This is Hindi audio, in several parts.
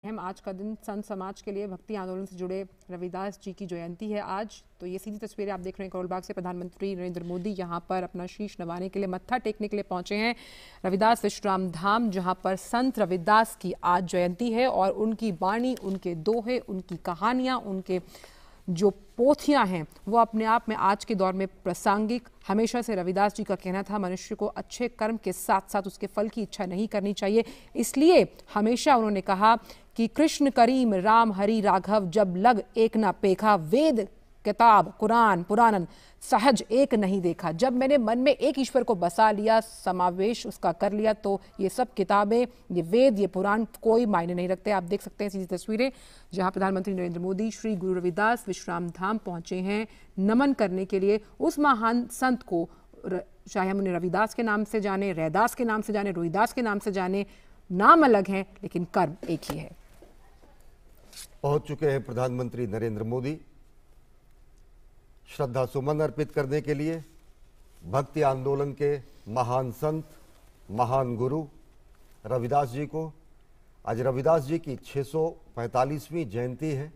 हम आज का दिन संत समाज के लिए भक्ति आंदोलन से जुड़े रविदास जी की जयंती है आज। तो ये सीधी तस्वीरें आप देख रहे हैं करोल बाग से। प्रधानमंत्री नरेंद्र मोदी यहाँ पर अपना शीश नवाने के लिए, मत्था टेकने के लिए पहुंचे हैं रविदास विश्राम धाम, जहाँ पर संत रविदास की आज जयंती है और उनकी वाणी, उनके दोहे, उनकी कहानियाँ, उनके जो पोथियां हैं वो अपने आप में आज के दौर में प्रासंगिक। हमेशा से रविदास जी का कहना था मनुष्य को अच्छे कर्म के साथ साथ उसके फल की इच्छा नहीं करनी चाहिए। इसलिए हमेशा उन्होंने कहा कि कृष्ण करीम राम हरि राघव जब लग एक ना पेखा, वेद किताब कुरान पुराणन सहज एक नहीं देखा। जब मैंने मन में एक ईश्वर को बसा लिया, समावेश उसका कर लिया, तो ये सब किताबें, ये वेद, ये पुराण कोई मायने नहीं रखते। आप देख सकते हैं सीधी तस्वीरें जहां प्रधानमंत्री नरेंद्र मोदी श्री गुरु रविदास विश्राम धाम पहुंचे हैं नमन करने के लिए उस महान संत को। चाहे हम उन्हें रविदास के नाम से जाने, रैदास के नाम से जाने, रोहिदास के नाम से जाने, नाम अलग हैं लेकिन कर्म एक ही है। पहुंच चुके हैं प्रधानमंत्री नरेंद्र मोदी श्रद्धा सुमन अर्पित करने के लिए भक्ति आंदोलन के महान संत, महान गुरु रविदास जी को। आज रविदास जी की 645वीं जयंती है।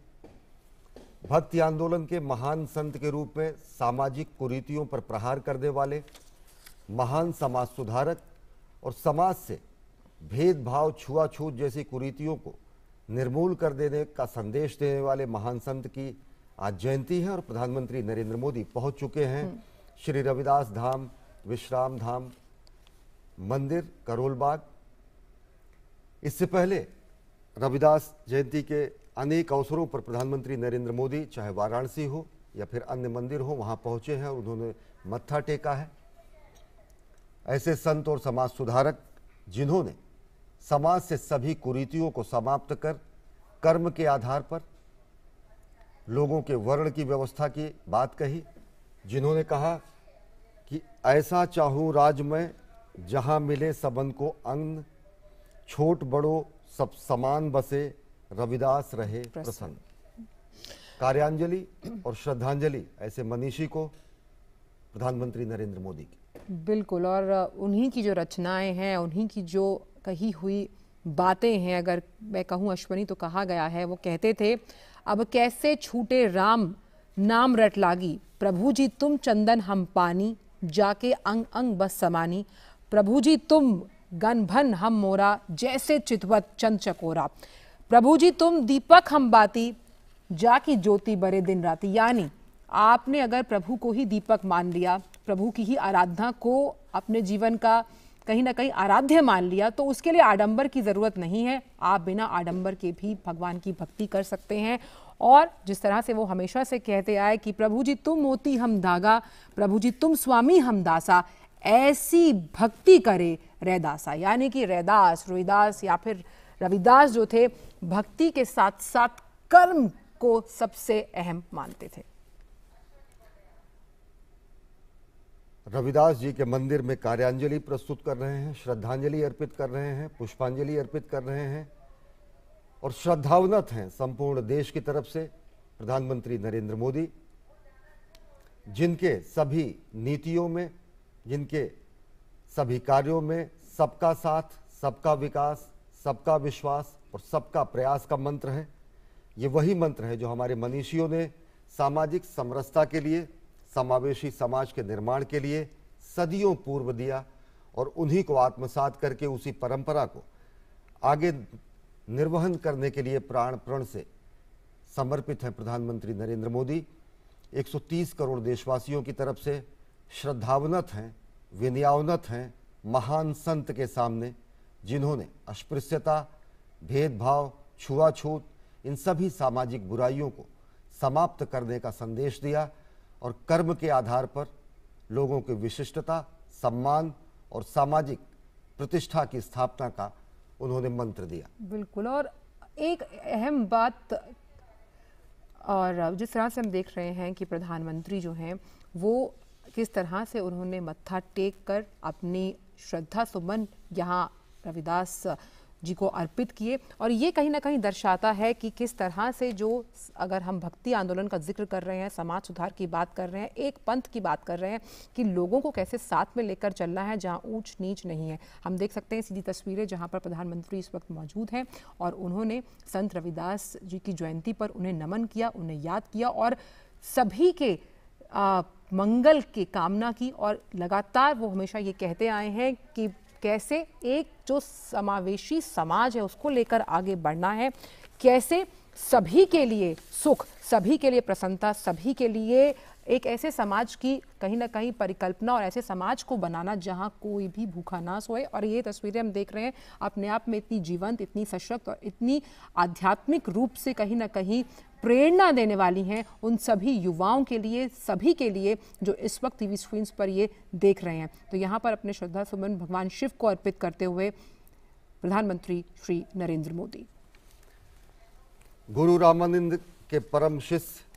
भक्ति आंदोलन के महान संत के रूप में सामाजिक कुरीतियों पर प्रहार करने वाले महान समाज सुधारक और समाज से भेदभाव, छुआछूत जैसी कुरीतियों को निर्मूल कर देने का संदेश देने वाले महान संत की आज जयंती है और प्रधानमंत्री नरेंद्र मोदी पहुंच चुके हैं श्री रविदास धाम विश्राम धाम मंदिर करोल बाग। इससे पहले रविदास जयंती के अनेक अवसरों पर प्रधानमंत्री नरेंद्र मोदी चाहे वाराणसी हो या फिर अन्य मंदिर हो वहां पहुंचे हैं और उन्होंने मत्था टेका है। ऐसे संत और समाज सुधारक जिन्होंने समाज से सभी कुरीतियों को समाप्त कर कर्म के आधार पर लोगों के वर्ण की व्यवस्था की बात कही, जिन्होंने कहा कि ऐसा चाहूं राज में जहां मिले सबन को अन्न, छोट बड़ो सब समान बसे रविदास रहे प्रसन्न। कार्यांजलि और श्रद्धांजलि ऐसे मनीषी को प्रधानमंत्री नरेंद्र मोदी की। बिल्कुल, और उन्हीं की जो रचनाएं हैं, उन्हीं की जो कही हुई बातें हैं, अगर मैं कहूँ अश्वनी तो कहा गया है, वो कहते थे अब कैसे छूटे राम नाम रट लागी, प्रभु जी तुम चंदन हम पानी, जाके अंग अंग बस समानी, प्रभु जी तुम गन भन हम मोरा, जैसे चितवत चंद चकोरा, प्रभु जी तुम दीपक हम बाती, जाकी ज्योति बरे दिन राती। यानी आपने अगर प्रभु को ही दीपक मान लिया, प्रभु की ही आराधना को अपने जीवन का कहीं ना कहीं आराध्य मान लिया, तो उसके लिए आडंबर की जरूरत नहीं है। आप बिना आडंबर के भी भगवान की भक्ति कर सकते हैं। और जिस तरह से वो हमेशा से कहते आए कि प्रभु जी तुम मोती हम धागा, प्रभु जी तुम स्वामी हम दासा, ऐसी भक्ति करे रैदासा। यानी कि रैदास, रोहिदास या फिर रविदास जो थे, भक्ति के साथ साथ कर्म को सबसे अहम मानते थे। रविदास जी के मंदिर में कार्यांजलि प्रस्तुत कर रहे हैं, श्रद्धांजलि अर्पित कर रहे हैं, पुष्पांजलि अर्पित कर रहे हैं और श्रद्धावनत हैं संपूर्ण देश की तरफ से प्रधानमंत्री नरेंद्र मोदी, जिनके सभी नीतियों में, जिनके सभी कार्यों में सबका साथ, सबका विकास, सबका विश्वास और सबका प्रयास का मंत्र है। ये वही मंत्र है जो हमारे मनीषियों ने सामाजिक समरसता के लिए, समावेशी समाज के निर्माण के लिए सदियों पूर्व दिया और उन्हीं को आत्मसात करके उसी परंपरा को आगे निर्वहन करने के लिए प्राण प्रण से समर्पित है प्रधानमंत्री नरेंद्र मोदी। 130 करोड़ देशवासियों की तरफ से श्रद्धावनत हैं, विनयावनत हैं महान संत के सामने, जिन्होंने अस्पृश्यता, भेदभाव, छुआछूत, इन सभी सामाजिक बुराइयों को समाप्त करने का संदेश दिया और कर्म के आधार पर लोगों की विशिष्टता, सम्मान और सामाजिक प्रतिष्ठा की स्थापना का उन्होंने मंत्र दिया। बिल्कुल, और एक अहम बात, और जिस तरह से हम देख रहे हैं कि प्रधानमंत्री जो हैं वो किस तरह से उन्होंने मत्था टेक कर अपनी श्रद्धा सुमन यहाँ रविदास जी को अर्पित किए। और ये कहीं ना कहीं दर्शाता है कि किस तरह से जो, अगर हम भक्ति आंदोलन का जिक्र कर रहे हैं, समाज सुधार की बात कर रहे हैं, एक पंथ की बात कर रहे हैं कि लोगों को कैसे साथ में लेकर चलना है जहां ऊंच नीच नहीं है। हम देख सकते हैं सीधी तस्वीरें जहां पर प्रधानमंत्री इस वक्त मौजूद हैं और उन्होंने संत रविदास जी की जयंती पर उन्हें नमन किया, उन्हें याद किया और सभी के मंगल की कामना की। और लगातार वो हमेशा ये कहते आए हैं कि कैसे एक जो समावेशी समाज है उसको लेकर आगे बढ़ना है, कैसे सभी के लिए सुख, सभी के लिए प्रसन्नता, सभी के लिए एक ऐसे समाज की कहीं ना कहीं परिकल्पना और ऐसे समाज को बनाना जहां कोई भी भूखा ना सोए। और ये तस्वीरें हम देख रहे हैं अपने आप में इतनी जीवंत, इतनी सशक्त और इतनी आध्यात्मिक रूप से कहीं ना कहीं प्रेरणा देने वाली हैं उन सभी युवाओं के लिए, सभी के लिए जो इस वक्त टीवी स्क्रीन पर ये देख रहे हैं। तो यहाँ पर अपने श्रद्धा सुमन भगवान शिव को अर्पित करते हुए प्रधानमंत्री श्री नरेंद्र मोदी। गुरु रामानंद के परम शिष्य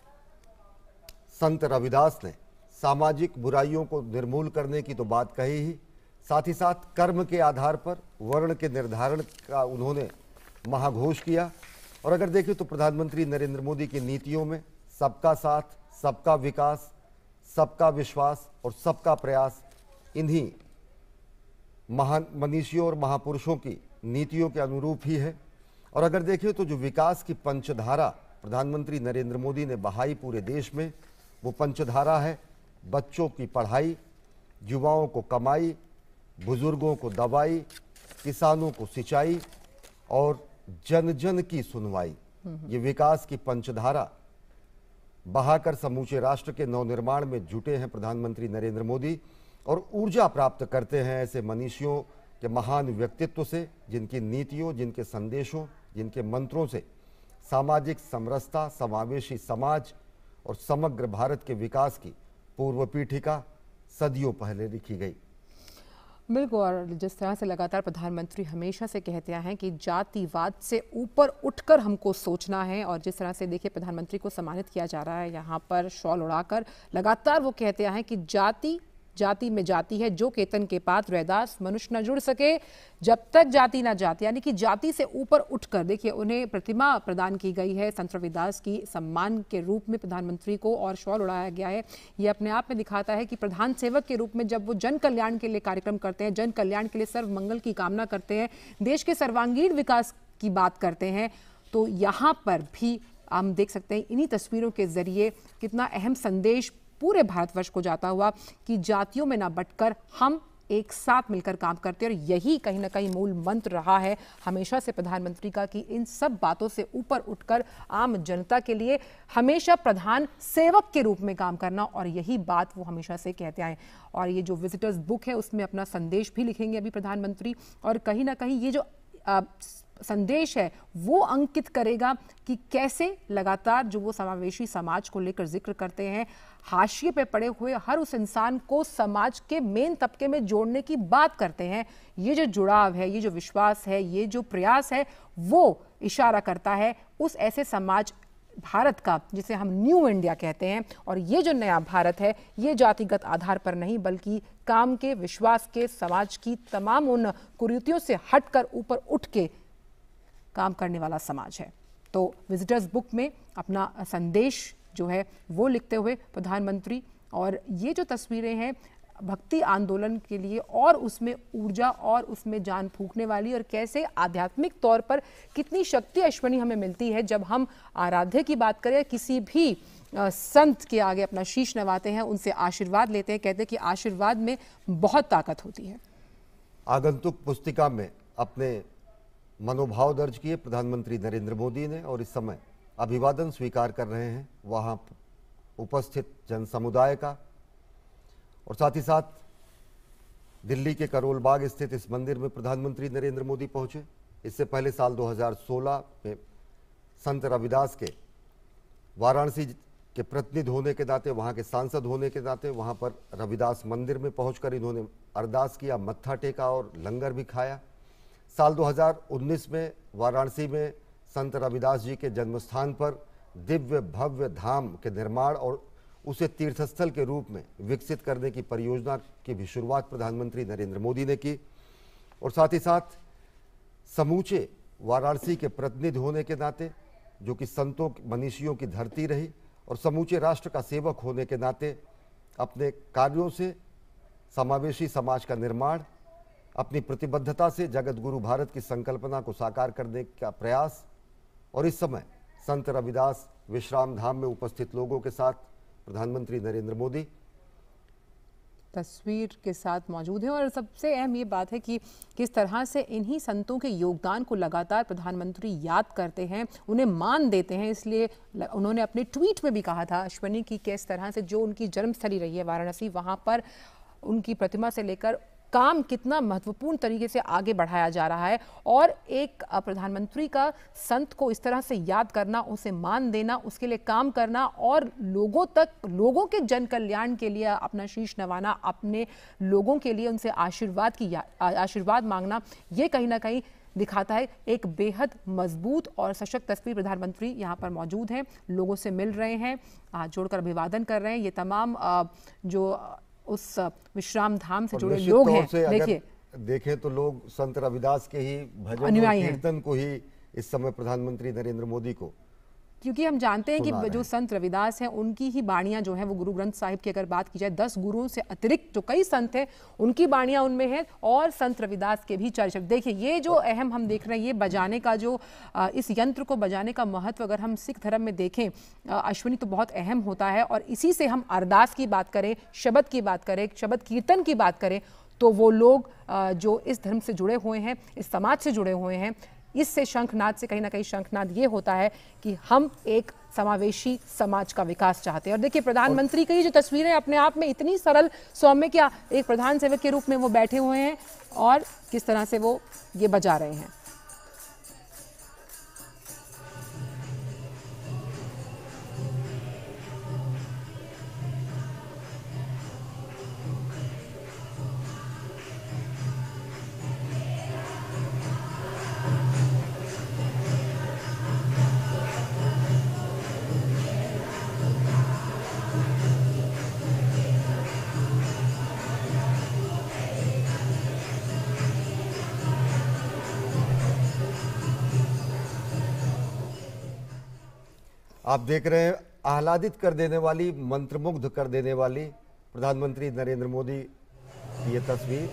संत रविदास ने सामाजिक बुराइयों को निर्मूल करने की तो बात कही ही, साथ ही साथ कर्म के आधार पर वर्ण के निर्धारण का उन्होंने महाघोष किया। और अगर देखें तो प्रधानमंत्री नरेंद्र मोदी की नीतियों में सबका साथ, सबका विकास, सबका विश्वास और सबका प्रयास इन्हीं महान मनीषियों और महापुरुषों की नीतियों के अनुरूप ही है। और अगर देखें तो जो विकास की पंचधारा प्रधानमंत्री नरेंद्र मोदी ने बहाई पूरे देश में, वो पंचधारा है बच्चों की पढ़ाई, युवाओं को कमाई, बुजुर्गों को दवाई, किसानों को सिंचाई और जन जन की सुनवाई। ये विकास की पंचधारा बहाकर समूचे राष्ट्र के नवनिर्माण में जुटे हैं प्रधानमंत्री नरेंद्र मोदी और ऊर्जा प्राप्त करते हैं ऐसे मनीषियों के महान व्यक्तित्व से, जिनकी नीतियों, जिनके संदेशों, जिनके मंत्रों से सामाजिक समरसता, समावेशी समाज और समग्र भारत के विकास की पूर्व पीठिका सदियों पहले लिखी गई। बिल्कुल। और जिस तरह से लगातार प्रधानमंत्री हमेशा से कहते हैं कि जातिवाद से ऊपर उठकर हमको सोचना है, और जिस तरह से देखिए प्रधानमंत्री को सम्मानित किया जा रहा है यहाँ पर शॉल उड़ाकर, लगातार वो कहते हैं कि जाति जाति में जाति है जो केतन के पात रैदास मनुष्य न जुड़ सके जब तक जाति ना जाति, यानी कि जाति से ऊपर उठकर देखिए उन्हें प्रतिमा प्रदान की गई है संत रविदास की सम्मान के रूप में प्रधानमंत्री को, और शॉल उड़ाया गया है। ये अपने आप में दिखाता है कि प्रधान सेवक के रूप में जब वो जन कल्याण के लिए कार्यक्रम करते हैं, जन कल्याण के लिए सर्व मंगल की कामना करते हैं, देश के सर्वांगीण विकास की बात करते हैं, तो यहाँ पर भी हम देख सकते हैं इन्हीं तस्वीरों के जरिए कितना अहम संदेश पूरे भारतवर्ष को जाता हुआ कि जातियों में ना बंटकर हम एक साथ मिलकर काम करते हैं। और यही कहीं ना कहीं मूल मंत्र रहा है हमेशा से प्रधानमंत्री का कि इन सब बातों से ऊपर उठकर आम जनता के लिए हमेशा प्रधान सेवक के रूप में काम करना, और यही बात वो हमेशा से कहते आए। और ये जो विजिटर्स बुक है उसमें अपना संदेश भी लिखेंगे अभी प्रधानमंत्री, और कहीं ना कहीं ये जो संदेश है वो अंकित करेगा कि कैसे लगातार जो वो समावेशी समाज को लेकर जिक्र करते हैं, हाशिए पे पड़े हुए हर उस इंसान को समाज के मेन तबके में जोड़ने की बात करते हैं। ये जो जुड़ाव है, ये जो विश्वास है, ये जो प्रयास है, वो इशारा करता है उस ऐसे समाज भारत का जिसे हम न्यू इंडिया कहते हैं। और ये जो नया भारत है ये जातिगत आधार पर नहीं बल्कि काम के, विश्वास के, समाज की तमाम उन कुरीतियों से हटकर ऊपर उठ के काम करने वाला समाज है। तो विजिटर्स बुक में अपना संदेश जो है वो लिखते हुए प्रधानमंत्री, और ये जो तस्वीरें हैं भक्ति आंदोलन के लिए और उसमें ऊर्जा और उसमें जान फूंकने वाली, और कैसे आध्यात्मिक तौर पर कितनी शक्ति अश्वनी हमें मिलती है जब हम आराध्य की बात करें, किसी भी संत के आगे अपना शीश नवाते हैं, उनसे आशीर्वाद लेते हैं। कहते हैं कि आशीर्वाद में बहुत ताकत होती है। आगंतुक पुस्तिका में अपने मनोभाव दर्ज किए प्रधानमंत्री नरेंद्र मोदी ने, और इस समय अभिवादन स्वीकार कर रहे हैं वहां उपस्थित जन समुदाय का। और साथ ही साथ दिल्ली के करोल बाग स्थित इस मंदिर में प्रधानमंत्री नरेंद्र मोदी पहुंचे। इससे पहले साल 2016 में संत रविदास के वाराणसी के प्रतिनिधि होने के नाते, वहां के सांसद होने के नाते वहां पर रविदास मंदिर में पहुंचकर इन्होंने अरदास किया, मत्था टेका और लंगर भी खाया। साल 2019 में वाराणसी में संत रविदास जी के जन्मस्थान पर दिव्य भव्य धाम के निर्माण और उसे तीर्थस्थल के रूप में विकसित करने की परियोजना की भी शुरुआत प्रधानमंत्री नरेंद्र मोदी ने की। और साथ ही साथ समूचे वाराणसी के प्रतिनिधि होने के नाते, जो कि संतों मनीषियों की धरती रही, और समूचे राष्ट्र का सेवक होने के नाते अपने कार्यों से समावेशी समाज का निर्माण, अपनी प्रतिबद्धता से जगत गुरु भारत की संकल्पना को साकार करने का प्रयास, और इस समय संत रविदास विश्राम धाम में उपस्थित लोगों के साथ प्रधानमंत्री नरेंद्र मोदी तस्वीर के साथ मौजूद है। और सबसे अहम ये बात है कि किस तरह से इन्हीं संतों के योगदान को लगातार प्रधानमंत्री याद करते हैं, उन्हें मान देते हैं। इसलिए उन्होंने अपने ट्वीट में भी कहा था अश्विनी की किस तरह से जो उनकी जन्मस्थली रही है वाराणसी, वहाँ पर उनकी प्रतिमा से लेकर काम कितना महत्वपूर्ण तरीके से आगे बढ़ाया जा रहा है। और एक प्रधानमंत्री का संत को इस तरह से याद करना, उसे मान देना, उसके लिए काम करना और लोगों तक, लोगों के जन कल्याण के लिए अपना शीश नवाना, अपने लोगों के लिए उनसे आशीर्वाद मांगना, ये कहीं ना कहीं दिखाता है एक बेहद मजबूत और सशक्त तस्वीर। प्रधानमंत्री यहाँ पर मौजूद हैं, लोगों से मिल रहे हैं, हाथ जोड़कर अभिवादन कर रहे हैं। ये तमाम जो उस विश्राम धाम से जुड़े लोग हैं, देखिए देखें तो लोग संत रविदास के ही भजन और कीर्तन को ही इस समय प्रधानमंत्री नरेंद्र मोदी को, क्योंकि हम जानते हैं कि जो संत रविदास हैं उनकी ही बाणियां जो हैं वो गुरु ग्रंथ साहिब की अगर बात की जाए 10 गुरुओं से अतिरिक्त जो कई संत हैं उनकी बाणियां उनमें हैं और संत रविदास के भी चर्चा। देखिए ये जो अहम हम देख रहे हैं, ये बजाने का जो इस यंत्र को बजाने का महत्व अगर हम सिख धर्म में देखें अश्विनी तो बहुत अहम होता है। और इसी से हम अरदास की बात करें, शब्द की बात करें, शब्द कीर्तन की बात करें तो वो लोग जो इस धर्म से जुड़े हुए हैं, इस समाज से जुड़े हुए हैं, इससे शंखनाद से कहीं ना कहीं शंखनाद ये होता है कि हम एक समावेशी समाज का विकास चाहते हैं। और देखिए प्रधानमंत्री की जो तस्वीरें अपने आप में इतनी सरल सौम्य, क्या एक प्रधान सेवक के रूप में वो बैठे हुए हैं और किस तरह से वो ये बजा रहे हैं। आप देख रहे हैं आह्लादित कर देने वाली, मंत्रमुग्ध कर देने वाली प्रधानमंत्री नरेंद्र मोदी की ये तस्वीर।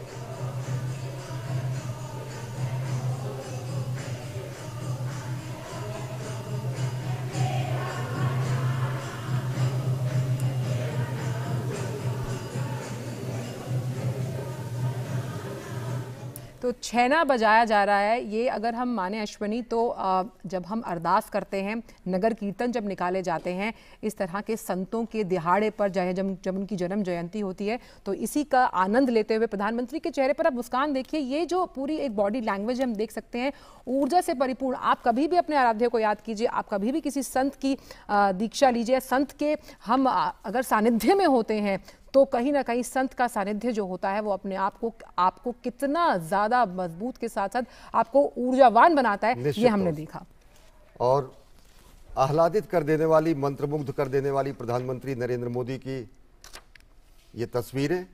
तो छैना बजाया जा रहा है। ये अगर हम माने अश्विनी तो जब हम अरदास करते हैं, नगर कीर्तन जब निकाले जाते हैं, इस तरह के संतों के दिहाड़े पर जब उनकी जन्म जयंती होती है तो इसी का आनंद लेते हुए प्रधानमंत्री के चेहरे पर आप मुस्कान देखिए। ये जो पूरी एक बॉडी लैंग्वेज हम देख सकते हैं, ऊर्जा से परिपूर्ण। आप कभी भी अपने आराध्य को याद कीजिए, आप कभी भी किसी संत की दीक्षा लीजिए, संत के हम अगर सानिध्य में होते हैं तो कहीं ना कहीं संत का सानिध्य जो होता है वो अपने आप को आपको कितना ज्यादा मजबूत के साथ साथ आपको ऊर्जावान बनाता है, ये हमने देखा। और आह्लादित कर देने वाली, मंत्रमुग्ध कर देने वाली प्रधानमंत्री नरेंद्र मोदी की ये तस्वीरें,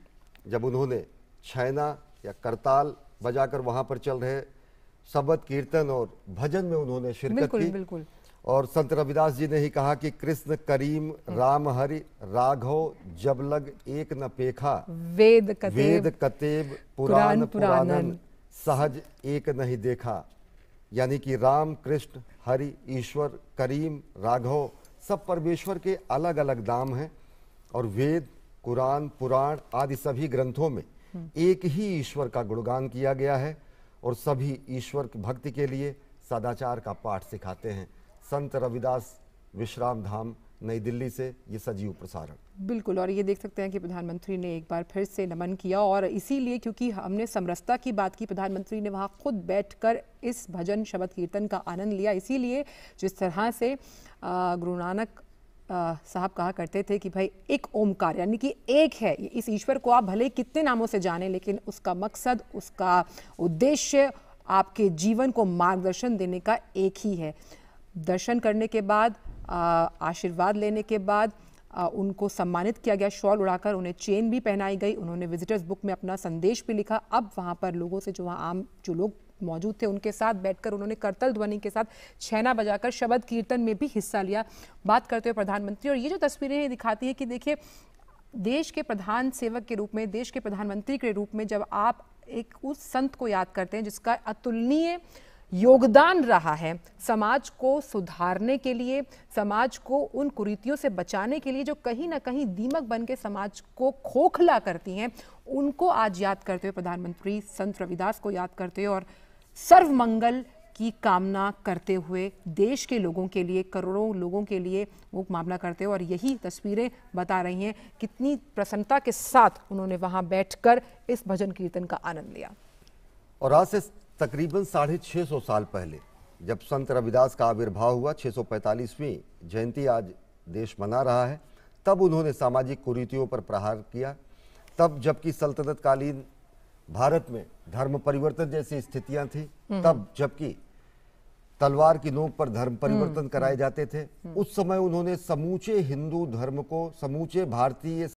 जब उन्होंने छैना या करताल बजाकर वहां पर चल रहे शबद कीर्तन और भजन में उन्होंने शिरकत की। बिल्कुल। और संत रविदास जी ने ही कहा कि कृष्ण करीम राम हरि राघव जब लग एक न पेखा, वेद कतेब पुराण पुराणन सहज एक नहीं देखा। यानी कि राम, कृष्ण, हरि, ईश्वर, करीम, राघव सब परमेश्वर के अलग अलग नाम हैं और वेद, कुरान, पुराण आदि सभी ग्रंथों में एक ही ईश्वर का गुणगान किया गया है और सभी ईश्वर की भक्ति के लिए सदाचार का पाठ सिखाते हैं। संत रविदास विश्राम धाम, नई दिल्ली से ये सजीव प्रसारण। बिल्कुल। और ये देख सकते हैं कि प्रधानमंत्री ने एक बार फिर से नमन किया और इसीलिए क्योंकि हमने समरसता की बात की, प्रधानमंत्री ने वहाँ खुद बैठकर इस भजन शबद कीर्तन का आनंद लिया। इसीलिए जिस तरह से गुरु नानक साहब कहा करते थे कि भाई एक ओमकार यानी कि एक है, इस ईश्वर को आप भले कितने नामों से जानें लेकिन उसका मकसद, उसका उद्देश्य आपके जीवन को मार्गदर्शन देने का एक ही है। दर्शन करने के बाद, आशीर्वाद लेने के बाद उनको सम्मानित किया गया, शॉल उड़ाकर उन्हें चेन भी पहनाई गई। उन्होंने विजिटर्स बुक में अपना संदेश भी लिखा। अब वहाँ पर लोगों से जो लोग मौजूद थे उनके साथ बैठकर उन्होंने करतल ध्वनि के साथ छैना बजाकर शबद कीर्तन में भी हिस्सा लिया। बात करते हुए प्रधानमंत्री, और ये जो तस्वीरें दिखाती है कि देखिए देश के प्रधान सेवक के रूप में, देश के प्रधानमंत्री के रूप में जब आप एक उस संत को याद करते हैं जिसका अतुलनीय योगदान रहा है समाज को सुधारने के लिए, समाज को उन कुरीतियों से बचाने के लिए जो कहीं ना कहीं दीमक बन के समाज को खोखला करती हैं, उनको आज याद करते हुए प्रधानमंत्री संत रविदास को याद करते हुए और सर्व मंगल की कामना करते हुए देश के लोगों के लिए, करोड़ों लोगों के लिए वो मामला करते हुए, और यही तस्वीरें बता रही हैं कितनी प्रसन्नता के साथ उन्होंने वहां बैठकर इस भजन कीर्तन का आनंद लिया। और आज से तकरीबन 650 साल पहले जब संत रविदास का आविर्भाव हुआ, 645वीं जयंती आज देश मना रहा है, तब उन्होंने सामाजिक कुरीतियों पर प्रहार किया। तब जबकि सल्तनत कालीन भारत में धर्म परिवर्तन जैसी स्थितियां थी, तब जबकि तलवार की नोक पर धर्म परिवर्तन कराए जाते थे, उस समय उन्होंने समूचे हिंदू धर्म को, समूचे भारतीय